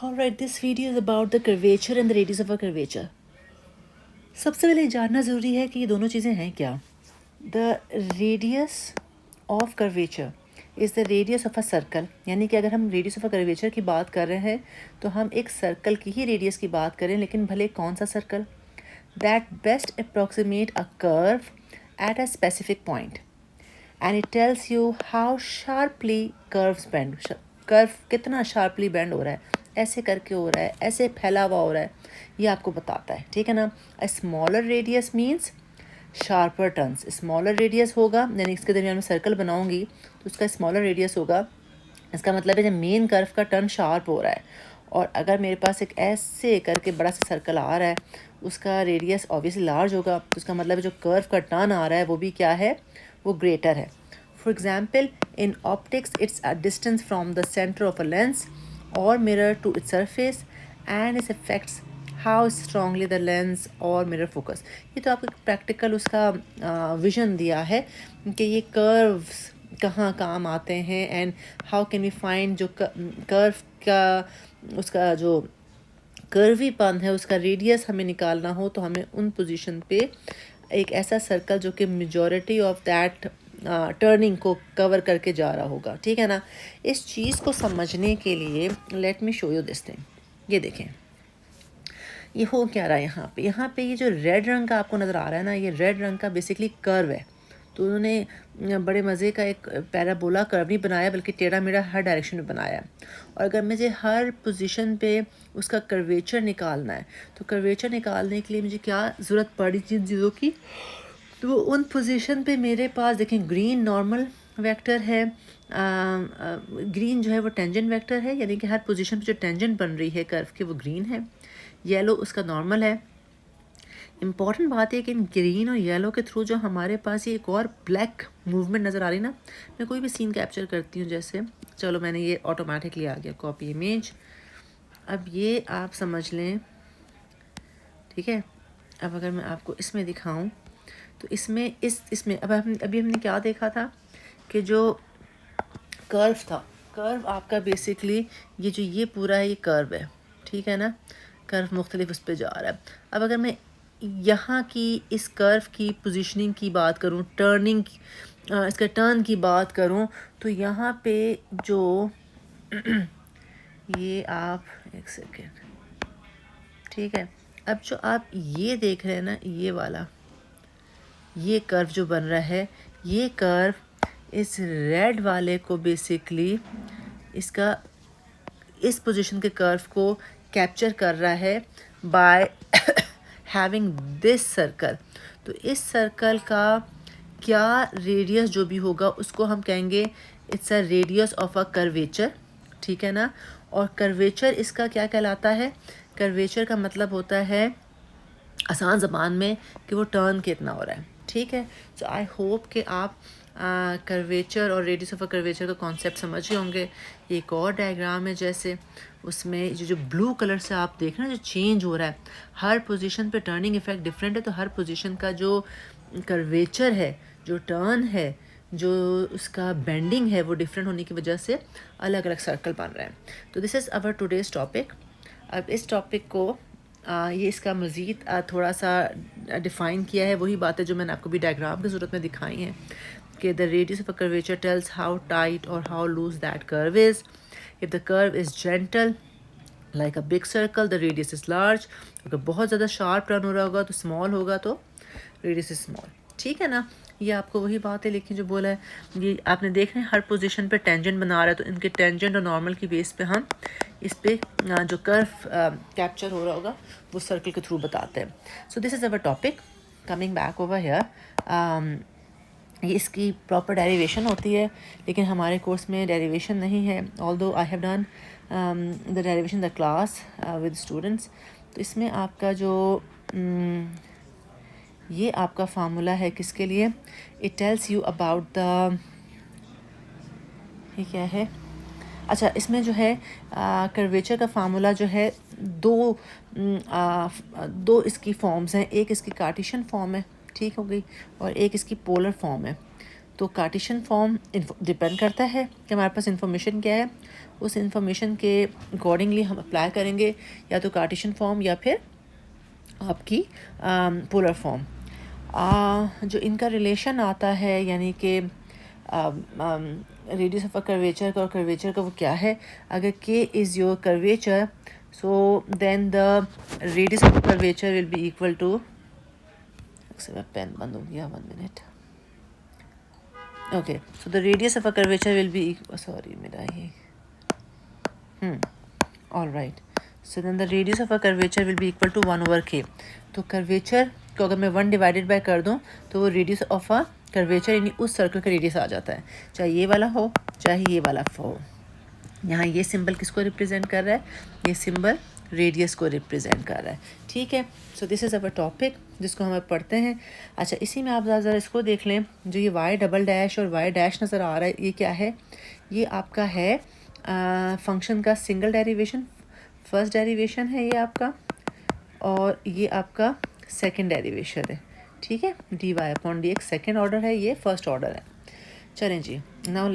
Alright, this video is about the curvature and the radius of a curvature. सबसे पहले जानना ज़रूरी है कि ये दोनों चीज़ें हैं क्या. The radius of curvature is the radius of a circle. यानी कि अगर हम radius of a curvature की बात कर रहे हैं तो हम एक सर्कल की ही radius की बात करें, लेकिन भले कौन सा circle. That best approximate a curve at a specific point. And it tells you how sharply curves bend. Curve कितना शार्पली बेंड हो रहा है, ऐसे करके हो रहा है, ऐसे फैला हुआ हो रहा है, ये आपको बताता है. ठीक है ना. A smaller radius means sharper turns. Smaller radius होगा यानी इसके दरमियान में सर्कल बनाऊंगी तो उसका स्मॉलर रेडियस होगा. इसका मतलब है जब मेन कर्व का टर्न शार्प हो रहा है और अगर मेरे पास एक ऐसे करके बड़ा सा सर्कल आ रहा है उसका रेडियस ऑब्वियसली लार्ज होगा, तो उसका मतलब है जो कर्व का टर्न आ रहा है वो भी क्या है, वो ग्रेटर है. For example, in optics, it's a distance from the center of a lens or mirror to its surface and its affects how strongly the lens or mirror focus. ये तो आपको प्रैक्टिकल उसका विजन दिया है कि ये curves कहाँ काम आते हैं and how can we find जो कर्व का उसका जो कर्वीपन है उसका रेडियस हमें निकालना हो तो हमें उन पोजीशन पे एक ऐसा सर्कल जो कि मेजॉरिटी ऑफ दैट टर्निंग को कवर करके जा रहा होगा. ठीक है ना. इस चीज़ को समझने के लिए let me show you this thing. ये देखें ये हो क्या रहा है यहाँ पे ये जो रेड रंग का आपको नज़र आ रहा है ना, ये रेड रंग का बेसिकली कर्व है. तो उन्होंने बड़े मज़े का एक पैराबोला कर्व नहीं बनाया बल्कि टेढ़ा मेढ़ा हर डायरेक्शन में बनाया. और अगर मुझे हर पोजीशन पे उसका कर्वेचर निकालना है तो कर्वेचर निकालने के लिए मुझे क्या ज़रूरत पड़ी चीज़ों की, तो उन पोजीशन पे मेरे पास देखें ग्रीन नॉर्मल वेक्टर है. ग्रीन जो है वो टेंजेंट वेक्टर है, यानी कि हर पोजीशन पे जो टेंजेंट बन रही है कर्व की वो ग्रीन है. येलो उसका नॉर्मल है. इम्पॉर्टेंट बात है कि इन ग्रीन और येलो के थ्रू जो हमारे पास ये एक और ब्लैक मूवमेंट नज़र आ रही ना. मैं कोई भी सीन कैप्चर करती हूँ, जैसे चलो मैंने ये ऑटोमेटिकली आ गया कॉपी इमेज. अब ये आप समझ लें. ठीक है. अब अगर मैं आपको इसमें दिखाऊं तो इसमें अब अभी हमने क्या देखा था कि जो कर्व था, कर्व आपका बेसिकली ये पूरा है, ये कर्व है. ठीक है ना. कर्व मुख्तलिफ उस पर जा रहा है. अब अगर मैं यहाँ की इस कर्व की पोजीशनिंग की बात करूँ, टर्निंग इसका टर्न की बात करूँ तो यहाँ पे जो ये आप एक सेकेंड. ठीक है. अब जो आप ये देख रहे हैं ना, ये वाला ये कर्व जो बन रहा है, ये कर्व इस रेड वाले को बेसिकली इसका इस पोजीशन के कर्व को कैप्चर कर रहा है बाय हैविंग दिस सर्कल. तो इस सर्कल का क्या रेडियस जो भी होगा उसको हम कहेंगे it's a radius of a curvature. ठीक है ना. और कर्वेचर इसका क्या कहलाता है, कर्वेचर का मतलब होता है आसान ज़बान में कि वो टर्न कितना हो रहा है. ठीक है. सो आई होप कि आप कर्वेचर और रेडियस ऑफ अ कर्वेचर का कॉन्सेप्ट समझ गए होंगे. एक और डायग्राम है, जैसे उसमें जो ब्लू कलर से आप देख रहे हैं जो चेंज हो रहा है, हर पोजीशन पे टर्निंग इफेक्ट डिफरेंट है. तो हर पोजीशन का जो कर्वेचर है, जो टर्न है, जो उसका बेंडिंग है, वो डिफरेंट होने की वजह से अलग अलग सर्कल बन रहे हैं. तो this is our today's topic. अब इस टॉपिक को ये इसका मज़ीद थोड़ा सा डिफ़ाइन किया है, वही बातें जो मैंने आपको भी डायग्राम की ज़रूरत में दिखाई हैं कि the radius of a curvature tells how tight और how loose that curve is. If the curve is gentle like a big circle the radius is large. अगर बहुत ज़्यादा शार्प टर्न हो रहा होगा तो स्मॉल होगा, तो रेडियस इज़ स्मॉल. ठीक है ना. ये आपको वही बात है, लेकिन जो बोला है ये आपने देख रहे हैं हर पोजीशन पे टेंजेंट बना रहा है, तो इनके टेंजेंट और नॉर्मल की बेस पे हम इस पे जो कर्व कैप्चर हो रहा होगा वो सर्कल के थ्रू बताते हैं. So this is our topic. Coming back over here, ये इसकी प्रॉपर डेरिवेशन होती है, लेकिन हमारे कोर्स में डेरिवेशन नहीं है. Although I have done the derivation the class with students. तो इसमें आपका जो ये आपका फार्मूला है किसके लिए, it tells you about the, ये क्या है, अच्छा इसमें जो है कर्वेचर का फार्मूला जो है दो इसकी फॉर्म्स हैं. एक इसकी कार्टेशियन फॉर्म है, ठीक हो गई, और एक इसकी पोलर फॉर्म है. तो कार्टेशियन फॉर्म डिपेंड करता है कि हमारे पास इंफॉर्मेशन क्या है, उस इंफॉर्मेशन के अकॉर्डिंगली हम अप्लाई करेंगे या तो कार्टेशियन फॉर्म या फिर आपकी पोलर फॉर्म। जो इनका रिलेशन आता है यानी कि रेडियस ऑफ अ कर्वेचर का और कर्वेचर का वो क्या है, अगर k is your curvature so then the radius of curvature will be equal to, मेरा पेन बंद हो गया, 1 मिनट। Okay, so the radius of a curvature will be, sorry मेरा ये all right, so then the radius of a curvature will be equal to 1/k। तो curvature को अगर मैं 1 डिवाइडेड बाय कर दूं तो वो रेडियस ऑफ अ कर्वेचर यानी उस सर्कल का रेडियस आ जाता है, चाहे ये वाला हो चाहे ये वाला हो। यहाँ ये सिंबल किसको रिप्रेजेंट कर रहा है, ये सिंबल रेडियस को रिप्रेजेंट कर रहा है, ठीक है। So this is our topic जिसको हम पढ़ते हैं। अच्छा, इसी में आप ज़रा इसको देख लें, जो ये वाई डबल डैश और वाई डैश नज़र आ रहा है, ये क्या है, ये आपका है फंक्शन का सिंगल डेरिवेशन, फर्स्ट डेरिवेशन है ये आपका, और ये आपका सेकंड डेरिवेशन है, ठीक है। dy/dx सेकंड ऑर्डर है, ये फर्स्ट ऑर्डर है। चलें जी, नाउ